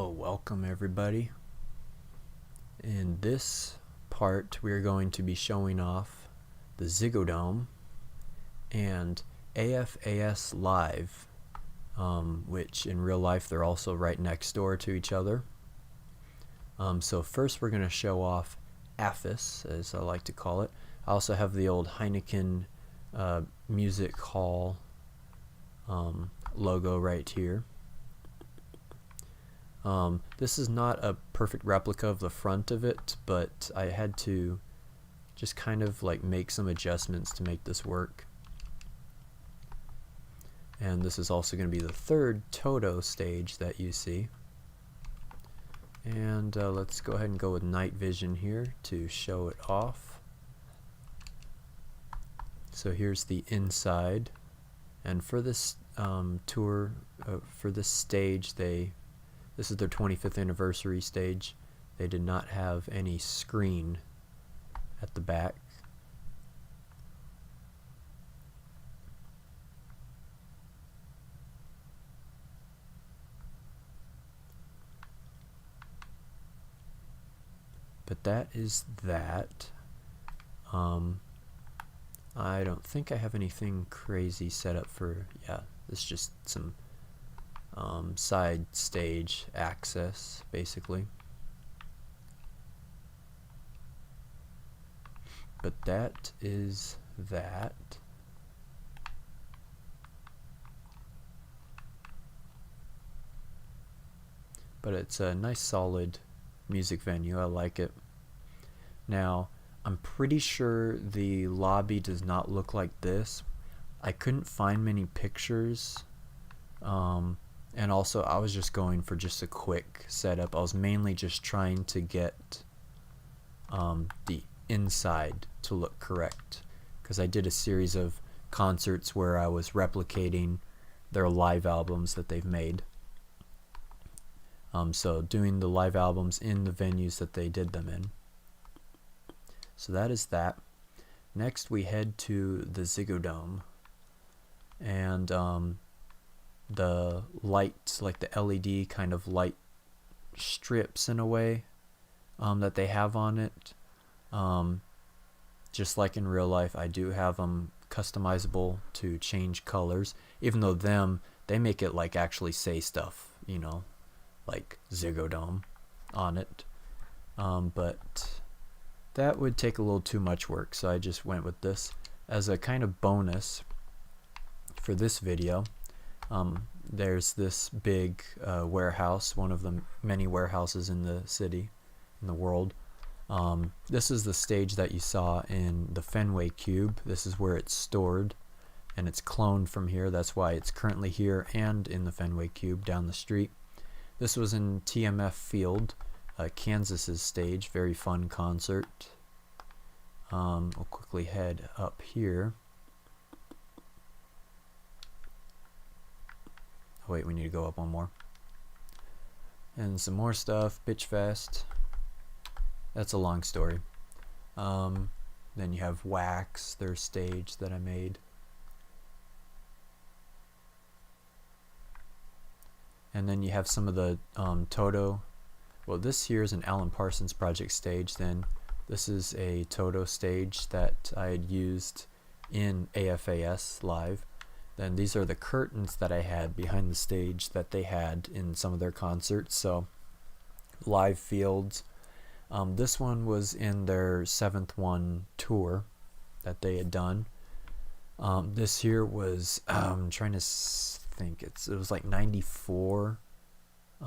Well, welcome everybody. In this part, we are going to be showing off the Ziggodome and AFAS Live, which in real life they're also right next door to each other. So first we're going to show off AFAS, as I like to call it. I also have the old Heineken Music Hall logo right here. This is not a perfect replica of the front of it, but I had to just kind of like make some adjustments to make this work. And this is also going to be the third Toto stage that you see. And let's go ahead and go with night vision here to show it off. So here's the inside, and for this tour, for this stage, this is their 25th anniversary stage. They did not have any screen at the back. But that is that. I don't think I have anything crazy set up for, this is just some side stage access, basically. But that is that. But it's a nice solid music venue. I like it. Now, I'm pretty sure the lobby does not look like this. I couldn't find many pictures. And also I was just going for just a quick setup. I was mainly just trying to get the inside to look correct, because I did a series of concerts where I was replicating their live albums that they've made. So doing the live albums in the venues that they did them in. So that is that. Next we head to the Ziggodome, and the lights, like the LED kind of light strips in a way that they have on it, just like in real life, I do have them customizable to change colors, even though they make it like actually say stuff, you know, like Ziggodome on it, but that would take a little too much work, so I just went with this as a kind of bonus for this video. There's this big warehouse, one of the many warehouses in the city, in the world. This is the stage that you saw in the Fenway Cube. This is where it's stored, and it's cloned from here. That's why it's currently here and in the Fenway Cube down the street. This was in TMF Field, Kansas's stage. Very fun concert. We'll quickly head up here. Oh, wait, we need to go up one more. And some more stuff. Bitch Fest. That's a long story. Then you have Wax, their stage that I made. And then you have some of the Toto. Well, this here is an Alan Parsons Project stage. Then this is a Toto stage that I had used in AFAS Live. Then these are the curtains that I had behind the stage that they had in some of their concerts. So live fields. This one was in their 7th one tour that they had done. This here was I'm trying to think, it was like 94. It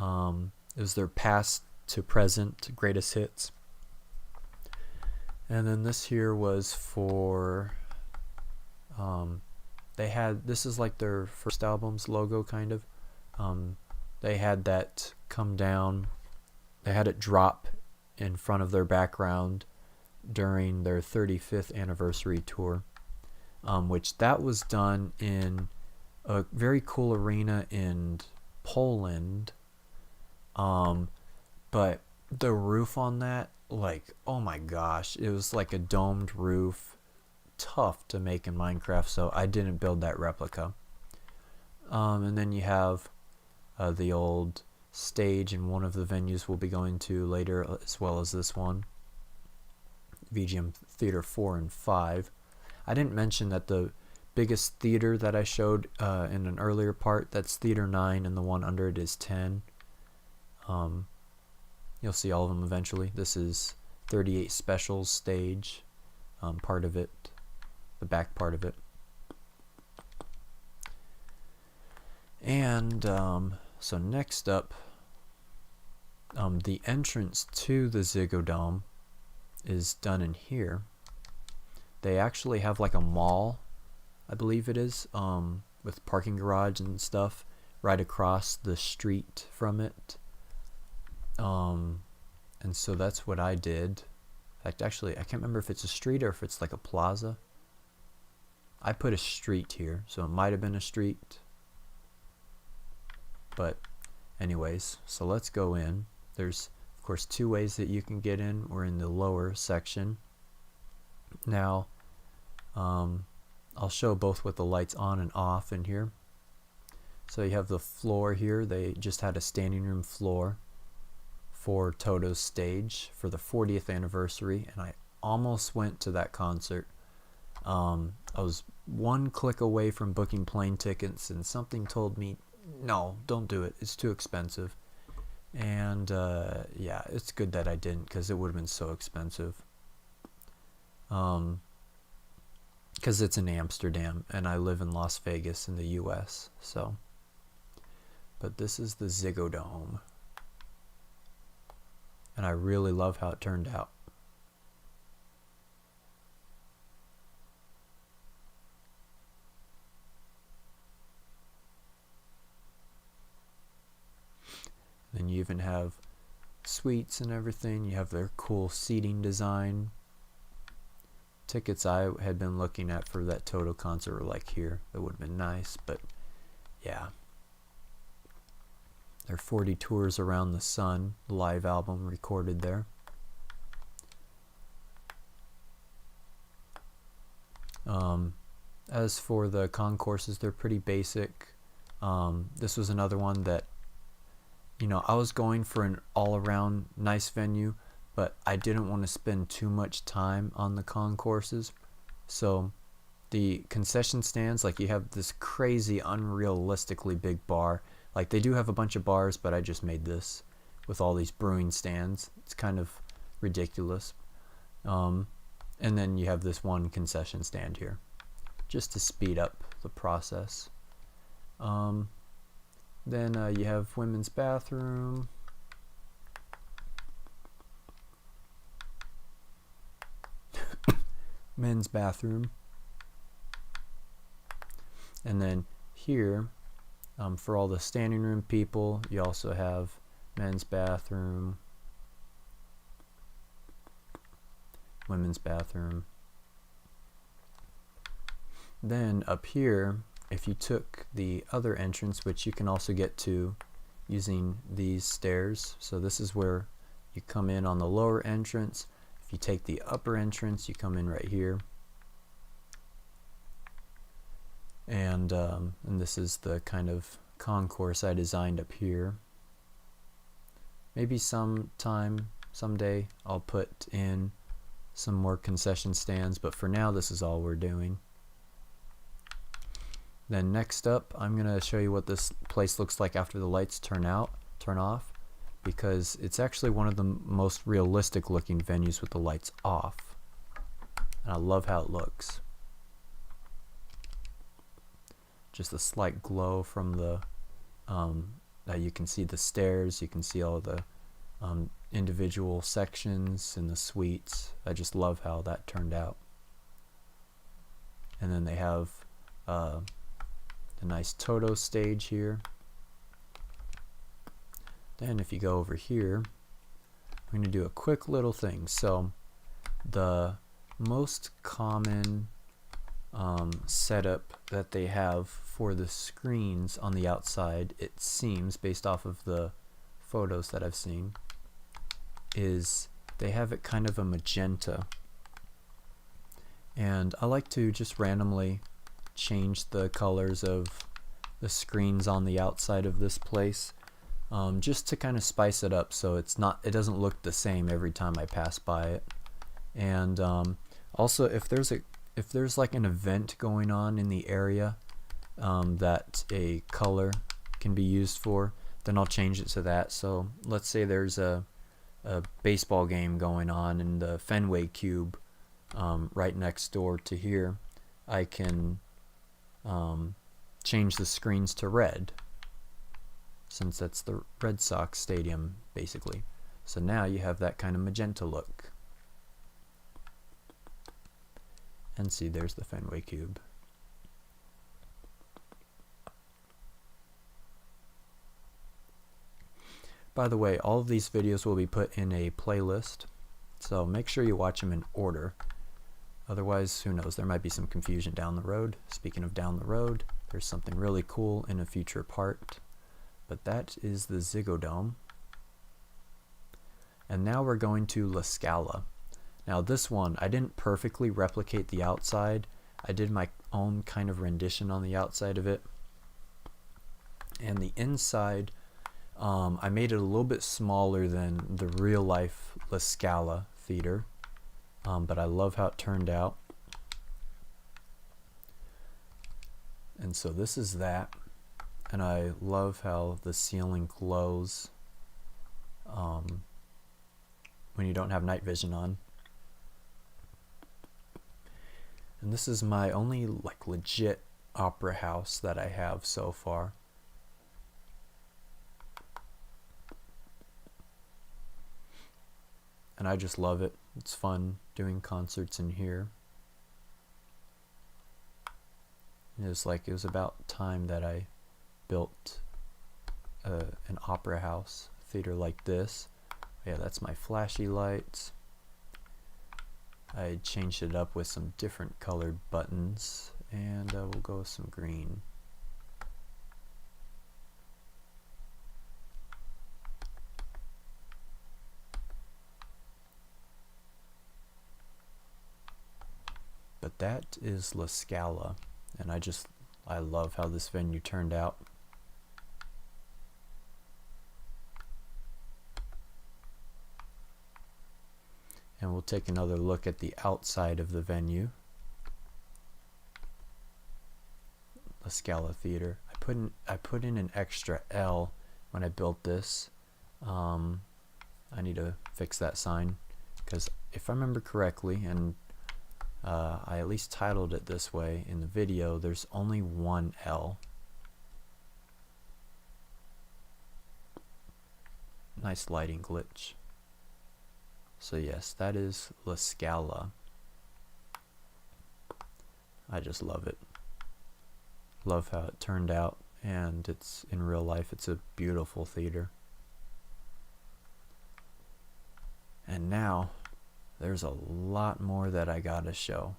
was their past to present greatest hits. And then this here was for this is like their first album's logo, kind of. They had that come down, they had it drop in front of their background during their 35th anniversary tour, which that was done in a very cool arena in Poland. But the roof on that, like, oh my gosh, it was like a domed roof. Tough to make in Minecraft, so I didn't build that replica. And then you have the old stage in one of the venues we'll be going to later, as well as this one, VGM Theater 4 and 5. I didn't mention that the biggest theater that I showed in an earlier part, that's Theater 9, and the one under it is 10. You'll see all of them eventually. This is 38 Specials stage, part of it, the back part of it. And so next up, the entrance to the Ziggodome is done in here. They actually have like a mall, I believe it is, with parking garage and stuff right across the street from it. And so that's what I did. In fact, actually, I can't remember if it's a street or if it's like a plaza. I put a street here, so it might have been a street. But anyways, so let's go in. There's, of course, two ways that you can get in. We're in the lower section. Now, I'll show both with the lights on and off in here. So you have the floor here. They just had a standing room floor for Toto's stage for the 40th anniversary, and I almost went to that concert. I was one click away from booking plane tickets, and something told me, no, don't do it. It's too expensive. And yeah, it's good that I didn't, because it would have been so expensive. Because it's in Amsterdam, and I live in Las Vegas in the US. So, but this is the Ziggodome, and I really love how it turned out. Then you even have suites and everything. You have their cool seating design. Tickets I had been looking at for that Toto concert were like here. That would have been nice, but yeah. Their 40 Tours Around the Sun live album recorded there. As for the concourses, they're pretty basic. This was another one that, you know, I was going for an all-around nice venue, but I didn't want to spend too much time on the concourses. So the concession stands, like you have this crazy, unrealistically big bar. Like they do have a bunch of bars, but I just made this with all these brewing stands. It's kind of ridiculous. And then you have this one concession stand here, just to speed up the process. Then you have women's bathroom. Men's bathroom. And then here, for all the standing room people, you also have men's bathroom, women's bathroom. Then up here, if you took the other entrance, which you can also get to using these stairs, so this is where you come in on the lower entrance. If you take the upper entrance, you come in right here. And this is the kind of concourse I designed up here. Maybe someday, I'll put in some more concession stands, but for now, this is all we're doing. Then next up, I'm going to show you what this place looks like after the lights turn off, because it's actually one of the most realistic looking venues with the lights off. And I love how it looks. Just a slight glow from the, you can see the stairs, you can see all the individual sections in the suites. I just love how that turned out. And then they have the nice Toto stage here. Then if you go over here, I'm going to do a quick little thing. So the most common setup that they have for the screens on the outside, it seems, based off of the photos that I've seen, is they have it kind of a magenta. And I like to just randomly change the colors of the screens on the outside of this place. just to kind of spice it up so it doesn't look the same every time I pass by it. And also, if there's like an event going on in the area that a color can be used for, then I'll change it to that. So let's say there's a baseball game going on in the Fenway Cube right next door to here. I can change the screens to red, since that's the Red Sox stadium basically. So now you have that kind of magenta look. And see, there's the Fenway Cube. By the way, all of these videos will be put in a playlist, so make sure you watch them in order. Otherwise, who knows, there might be some confusion down the road. Speaking of down the road, there's something really cool in a future part, but that is the Ziggodome. And now we're going to La Scala. Now this one, I didn't perfectly replicate the outside. I did my own kind of rendition on the outside of it. And the inside, I made it a little bit smaller than the real life La Scala theater, but I love how it turned out. And so this is that, and I love how the ceiling glows when you don't have night vision on. And this is my only like legit opera house that I have so far. And I just love it. It's fun doing concerts in here. It was about time that I built an opera house theater like this. Yeah, that's my flashy lights. I changed it up with some different colored buttons, and we'll go with some green. But that is La Scala, and I love how this venue turned out. And we'll take another look at the outside of the venue. La Scala Theater. I put in an extra L when I built this. I need to fix that sign, because if I remember correctly, and I at least titled it this way in the video, there's only one L. Nice lighting glitch. So yes, that is La Scala. I just love it. Love how it turned out, and it's in real life, it's a beautiful theater. And now there's a lot more that I gotta show.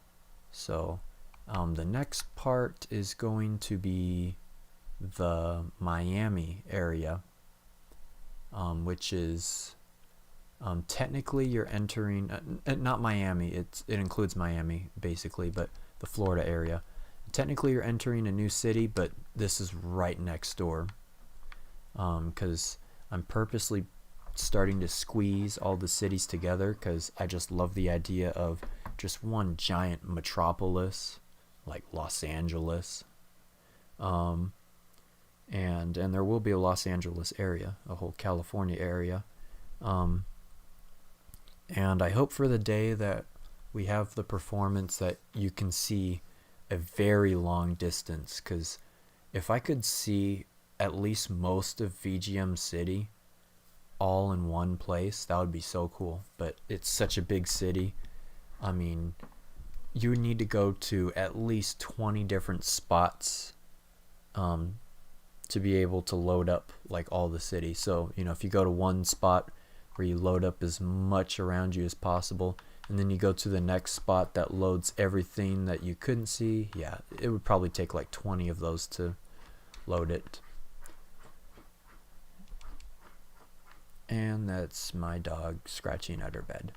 So the next part is going to be the Miami area, which is technically you're entering not Miami, it includes Miami basically, but the Florida area. Technically you're entering a new city, but this is right next door, because I'm purposely starting to squeeze all the cities together, because I just love the idea of just one giant metropolis like Los Angeles, and there will be a Los Angeles area, a whole California area, and I hope for the day that we have the performance that you can see a very long distance, because if I could see at least most of VGM City all in one place, that would be so cool. But it's such a big city. I mean, you would need to go to at least 20 different spots to be able to load up like all the city. So, you know, if you go to one spot where you load up as much around you as possible, and then you go to the next spot that loads everything that you couldn't see, yeah, it would probably take like 20 of those to load it. And that's my dog scratching at her bed.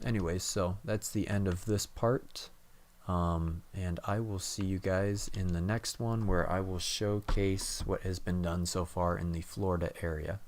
Anyways, so that's the end of this part, and I will see you guys in the next one, where I will showcase what has been done so far in the Florida area.